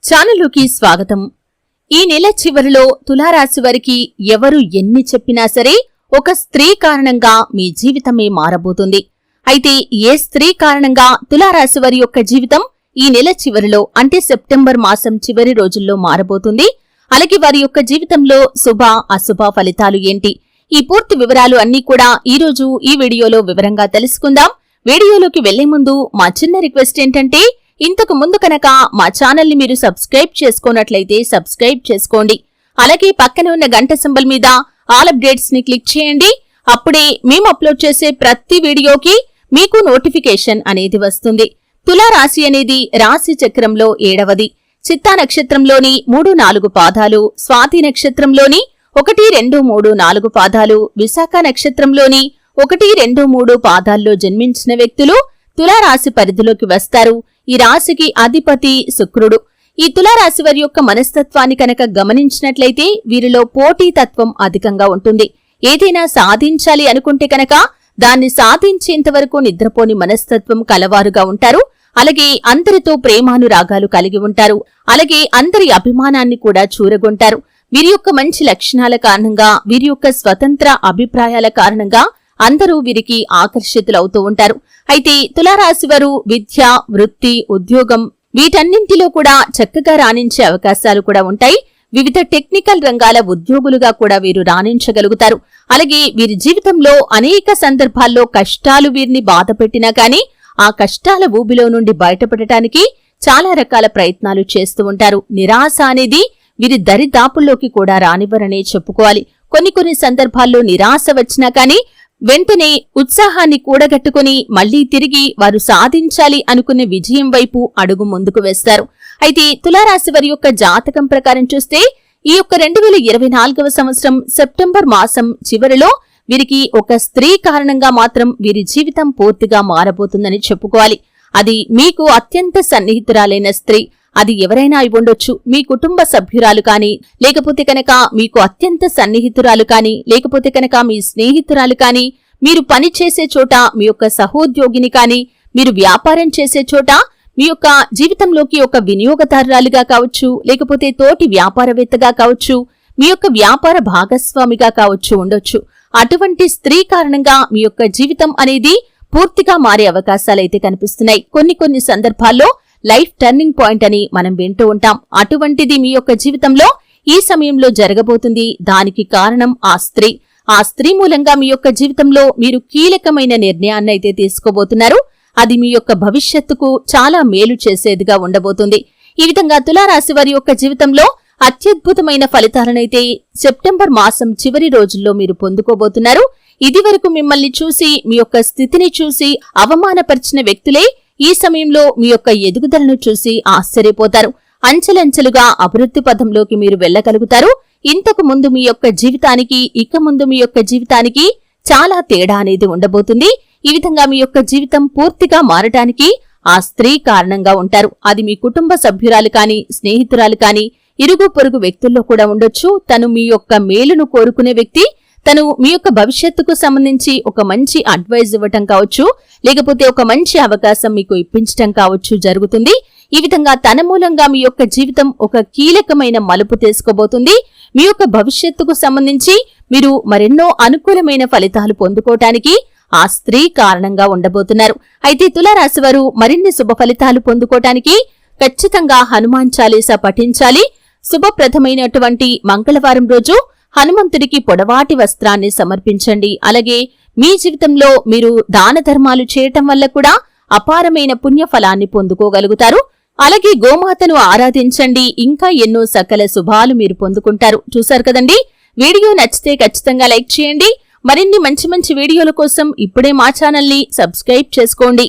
ఛానలుకి స్వాగతం. ఈ నెల చివరిలో తులారాశి వారికి ఎవరు ఎన్ని చెప్పినా సరే ఒక స్త్రీ కారణంగా మీ జీవితమే మారబోతుంది. అయితే ఏ స్త్రీ కారణంగా తులారాశి వారి యొక్క జీవితం ఈ నెల చివరిలో అంటే సెప్టెంబర్ మాసం చివరి రోజుల్లో మారబోతుంది? అలాగే వారి యొక్క జీవితంలో శుభ అశుభ ఫలితాలు ఏంటి? ఈ పూర్తి వివరాలు అన్నీ కూడా ఈ రోజు ఈ వీడియోలో వివరంగా తెలుసుకుందాం. వీడియోలోకి వెళ్లే ముందు మా చిన్న రిక్వెస్ట్ ఏంటంటే, ఇంతకు ముందు కనుక మా ఛానల్ ని మీరు సబ్స్క్రైబ్ చేసుకోనట్లయితే సబ్స్క్రైబ్ చేసుకోండి. అలాగే పక్కన ఉన్న గంట సింబల్ మీద ఆల్ అప్డేట్స్ ని క్లిక్ చేయండి. అప్పుడే మేము అప్లోడ్ చేసే ప్రతి వీడియోకి మీకు నోటిఫికేషన్ అనేది వస్తుంది. తులారాశి అనేది రాశి చక్రంలో 7వది. చిత్తా నక్షత్రంలోని 3-4 పాదాలు, స్వాతి నక్షత్రంలోని 1, 2, 3, 4 పాదాలు, విశాఖ నక్షత్రంలోని 1, 2, 3 పాదాల్లో జన్మించిన వ్యక్తులు తులారాశి పరిధిలోకి వస్తారు. ఈ రాశికి అధిపతి శుక్రుడు. ఈ తులారాశి వారి యొక్క మనస్తత్వాన్ని కనుక గమనించినట్లయితే వీరిలో పోటీతత్వం అధికంగా ఉంటుంది. ఏదైనా సాధించాలి అనుకుంటే కనుక దాన్ని సాధించేంత వరకు నిద్రపోని మనస్తత్వం కలవారుగా ఉంటారు. అలాగే అందరితో ప్రేమానురాగాలు కలిగి ఉంటారు. అలాగే అందరి అభిమానాన్ని కూడా చూరగొంటారు. వీరి యొక్క మంచి లక్షణాల కారణంగా, వీరి యొక్క స్వతంత్ర అభిప్రాయాల కారణంగా అందరూ వీరికి ఆకర్షితులవుతూ ఉంటారు. అయితే తులారాశి వారు విద్య, వృత్తి, ఉద్యోగం వీటన్నింటిలో కూడా చక్కగా రాణించే అవకాశాలు కూడా ఉంటాయి. వివిధ టెక్నికల్ రంగాల ఉద్యోగులుగా కూడా వీరు రాణించగలుగుతారు. అలాగే వీరి జీవితంలో అనేక సందర్భాల్లో కష్టాలు వీరిని బాధపెట్టినా కానీ ఆ కష్టాల ఊబిలో నుండి బయటపడటానికి చాలా రకాల ప్రయత్నాలు చేస్తూ ఉంటారు. నిరాశ అనేది వీరి దరిదాపుల్లోకి కూడా రానివ్వరనే చెప్పుకోవాలి. కొన్ని సందర్భాల్లో నిరాశ వచ్చినా కానీ వెంటనే ఉత్సాహాన్ని కూడగట్టుకుని మళ్లీ తిరిగి వారు సాధించాలి అనుకునే విజయం వైపు అడుగు ముందుకు వేస్తారు. అయితే తులారాశి వారి యొక్క జాతకం ప్రకారం చూస్తే ఈ యొక్క 2024వ సంవత్సరం సెప్టెంబర్ మాసం చివరిలో వీరికి ఒక స్త్రీ కారణంగా మాత్రం వీరి జీవితం పూర్తిగా మారబోతుందని చెప్పుకోవాలి. అది మీకు అత్యంత సన్నిహితురాలైన స్త్రీ. అది ఎవరైనా అయి ఉండొచ్చు. మీ కుటుంబ సభ్యురాలు కాని, లేకపోతే కనుక మీకు అత్యంత సన్నిహితురాలు కాని, లేకపోతే కనుక మీ స్నేహితురాలు కాని, మీరు పని చేసే చోట మీ యొక్క సహోద్యోగిని కాని, మీరు వ్యాపారం చేసే చోట మీ యొక్క జీవితంలోకి ఒక వినియోగదారురాలుగా కావచ్చు, లేకపోతే తోటి వ్యాపారవేత్తగా కావచ్చు, మీ యొక్క వ్యాపార భాగస్వామిగా కావచ్చు ఉండొచ్చు. అటువంటి స్త్రీ కారణంగా మీ యొక్క జీవితం అనేది పూర్తిగా మారే అవకాశాలైతే కనిపిస్తున్నాయి. కొన్ని సందర్భాల్లో లైఫ్ టర్నింగ్ పాయింట్ అని మనం వింటూ ఉంటాం. అటువంటిది మీ యొక్క జీవితంలో ఈ సమయంలో జరగబోతుంది. దానికి కారణం ఆ స్త్రీ. ఆ స్త్రీ మూలంగా మీ యొక్క జీవితంలో మీరు కీలకమైన నిర్ణయాన్నైతే తీసుకోబోతున్నారు. అది మీ యొక్క భవిష్యత్తుకు చాలా మేలు చేసేదిగా ఉండబోతుంది. ఈ విధంగా తులారాశి వారి యొక్క జీవితంలో అత్యద్భుతమైన ఫలితాలనైతే సెప్టెంబర్ మాసం చివరి రోజుల్లో మీరు పొందుకోబోతున్నారు. ఇదివరకు మిమ్మల్ని చూసి, మీ యొక్క స్థితిని చూసి అవమానపరిచిన వ్యక్తులే ఈ సమయంలో మీ యొక్క ఎదుగుదలను చూసి ఆశ్చర్యపోతారు. అంచెలంచెలుగా అభివృద్ధి పథంలోకి మీరు వెళ్లగలుగుతారు. ఇంతకు ముందు మీ యొక్క జీవితానికి, ఇక ముందు మీ యొక్క జీవితానికి చాలా తేడా అనేది ఉండబోతుంది. ఈ విధంగా మీ యొక్క జీవితం పూర్తిగా మారటానికి ఆ స్త్రీ కారణంగా ఉంటారు. అది మీ కుటుంబ సభ్యురాలు కాని, స్నేహితురాలు కాని, ఇరుగు పొరుగు వ్యక్తుల్లో కూడా ఉండొచ్చు. తను మీ యొక్క మేలును కోరుకునే వ్యక్తి, తను మీ యొక్క భవిష్యత్తుకు సంబంధించి ఒక మంచి అడ్వైజ్ ఇవ్వటం కావచ్చు, లేకపోతే ఒక మంచి అవకాశం మీకు ఇప్పించటం కావచ్చు జరుగుతుంది. ఈ విధంగా తన మూలంగా మీ యొక్క జీవితం ఒక కీలకమైన మలుపు తీసుకోబోతుంది. మీ యొక్క భవిష్యత్తుకు సంబంధించి మీరు మరెన్నో అనుకూలమైన ఫలితాలు పొందుకోవటానికి ఆ స్త్రీ కారణంగా ఉండబోతున్నారు. అయితే తులారాశి వారు మరిన్ని శుభ ఫలితాలు పొందుకోవటానికి ఖచ్చితంగా హనుమాన్ చాలీసా పఠించాలి. శుభప్రదమైనటువంటి మంగళవారం రోజు హనుమంతుడికి పొడవాటి వస్త్రాన్ని సమర్పించండి. అలాగే మీ జీవితంలో మీరు దాన ధర్మాలు చేయటం వల్ల కూడా అపారమైన పుణ్యఫలాన్ని పొందుకోగలుగుతారు. అలాగే గోమాతను ఆరాధించండి. ఇంకా ఎన్నో సకల శుభాలు మీరు పొందుకుంటారు. చూశారు కదండి. వీడియో నచ్చితే ఖచ్చితంగా లైక్ చేయండి. మరిన్ని మంచి వీడియోల కోసం ఇప్పుడే మా ఛానల్ ని సబ్స్క్రైబ్ చేసుకోండి.